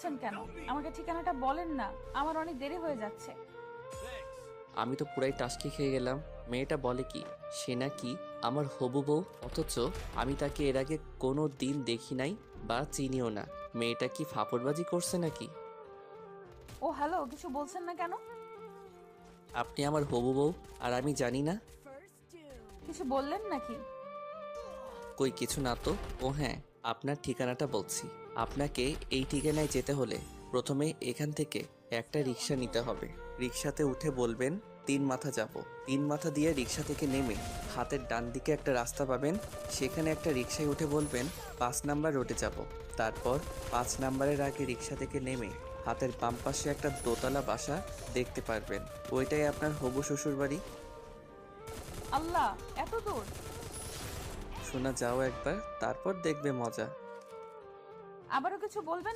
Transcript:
করছেন কেন? আমাকে ঠিকানাটা বলেন না, আমার অনেক দেরি হয়ে যাচ্ছে। আমি তো পুরাই টাসকি খেয়ে গেলাম। মেয়েটা বলে কি সে নাকি আমার হবু বউ, অথচ আমি তাকে এর আগে কোনো দিন দেখি নাই বা চিনিও না। মেয়েটা কি ফাপড়বাজি করছে নাকি? ও হ্যালো, কিছু বলছেন না কেন? আপনি আমার হবু বউ আর আমি জানি না? কিছু বললেন নাকি? কই কিছু না তো। ও হ্যাঁ, আপনার ঠিকানাটা বলছি। আপনাকে এই ঠিকানায় যেতে হলে প্রথমে এখান থেকে একটা রিক্সা নিতে হবে। রিক্সাতে উঠে বলবেন 3 মাথা যাব। 3 মাথা দিয়ে রিক্সা থেকে নেমে হাতের ডান দিকে একটা রাস্তা পাবেন, সেখানে একটা রিক্সায় উঠে বলবেন 5 নাম্বার রোডে যাব। তারপর 5 নাম্বারের আগে রিক্সা থেকে নেমে হাতের বাম পাশে একটা দোতলা বাসা দেখতে পারবেন, ওইটাই আপনার হবু শ্বশুর বাড়ি। আল্লাহ, এত দূর! শোনা যাও একবার, তারপর দেখবে মজা। আবারও কিছু বলবেন